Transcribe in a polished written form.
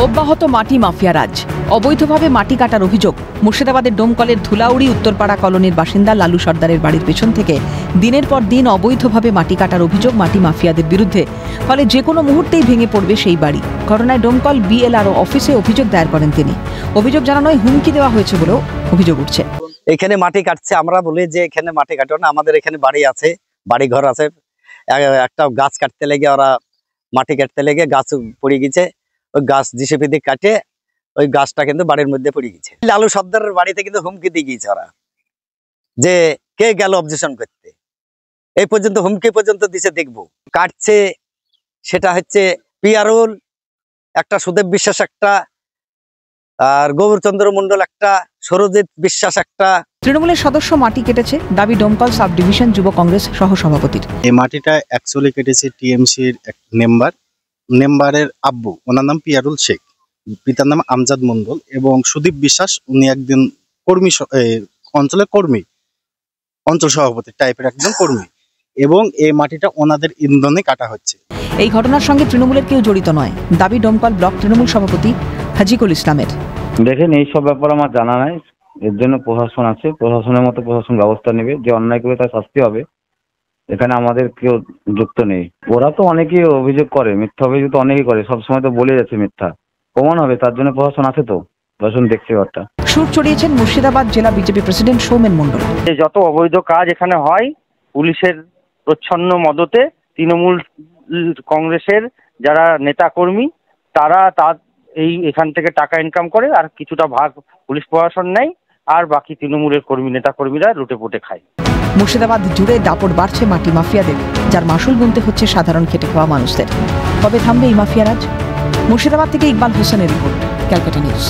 অব্যাহত মাটি মাফিয়া রাজ। অবৈধভাবে মাটি কাটার অভিযোগ। মুর্শিদাবাদের ডোমকলের ধুলাউড়ি উত্তরপাড়া কলোনির বাসিন্দা লালু সর্দারের বাড়ির পেছন থেকে দিনের পর দিন অবৈধভাবে মাটি কাটার অভিযোগ মাটি মাফিয়াদের বিরুদ্ধে। ফলে যে কোনো মুহূর্তেই ভেঙে পড়বে সেই বাড়ি। ঘটনায় ডোমকল বিএলআরও অফিসে অভিযোগ দায়ের করেন তিনি। অভিযোগ জানানোয় হুমকি দেওয়া হয়েছে বলেও অভিযোগ উঠছে। এখানে মাটি কাটছে, আমরা বলি যে এখানে মাটি কাটো না, আমাদের এখানে বাড়ি আছে, বাড়ি ঘর আছে। একটা গাছ কাটতে লেগে ওরা মাটি কাটতে লেগে গাছ পড়ে গেছে, ওই গাছ জিসিপি দিয়ে কাটে ওই গাছটা কিন্তু বাড়ির মধ্যে পড়ে গেছে। লালু সর্দারের বাড়িতে কিন্তু হুমকি দিয়ে গিয়েছে ওরা, যে কে গেল অবজেকশন করতে, এই পর্যন্ত হুমকি পর্যন্ত দিছে। দেখবো কাটছে, সেটা হচ্ছে পিয়ারুল একটা, সুদেব বিশ্বাস একটা, আর গৌরচন্দ্র মন্ডল একটা, সরজিৎ বিশ্বাস একটা। তৃণমূলের সদস্য মাটি কেটেছে দাবি ডোমকল সাব ডিভিশন যুব কংগ্রেস সহসভাপতির। এই মাটিটা অ্যাকচুয়ালি কেটেছে টিএমসির এক মেম্বারের আব্বু, ওনার নাম পিয়ারুল শেখ, পিতার নাম আমজাদ মন্ডল এবং সুদীপ বিশ্বাস, উনি একদিন কর্মী, অঞ্চলের কর্মী, অঞ্চল সভাপতি টাইপের একজন কর্মী, এবং এই মাটিটা ওনাদের ইন্ধনে কাটা হচ্ছে। এই ঘটনার সঙ্গে তৃণমূলের কেউ জড়িত নয় দাবি ডোমকল ব্লক তৃণমূল সভাপতি হাজিকুল ইসলামের। দেখেন, এইসব ব্যাপার আমার জানা নাই, এর জন্য প্রশাসন আছে, প্রশাসনের মতো প্রশাসন ব্যবস্থা নেবে, যে অন্যায় করে তার শাস্তি হবে। এখানে আমাদের কেউ যুক্ত নেই। ওরা তো অনেকেই অভিযোগ করে, মিথ্যা অভিযোগ তো অনেকেই করে, সবসময় তো বলে যাচ্ছে মিথ্যা, প্রমাণ হবে, তার জন্য প্রশাসন আছে, তো প্রশাসন দেখছে ব্যাপারটা। সুর চড়িয়েছেন মুর্শিদাবাদ জেলা বিজেপি প্রেসিডেন্ট সৌমেন মন্ডল। যত অবৈধ কাজ এখানে হয় পুলিশের প্রচ্ছন্ন মদতে তৃণমূল কংগ্রেসের যারা নেতাকর্মী তারা এখান থেকে টাকা ইনকাম করে, আর কিছুটা ভাগ পুলিশ প্রশাসন নেয়, আর বাকি তৃণমূলের নেতাকর্মীরা লুটে পুটে খায়। মুর্শিদাবাদ জুড়ে দাপট বাড়ছে মাটি মাফিয়াদের, যার মাসুল গুনতে হচ্ছে সাধারণ খেটে খাওয়া মানুষদের। কবে থামবে এই মাফিয়া রাজ? মুর্শিদাবাদ থেকে ইকবাল হোসেনের রিপোর্ট, ক্যালকাটা নিউজ।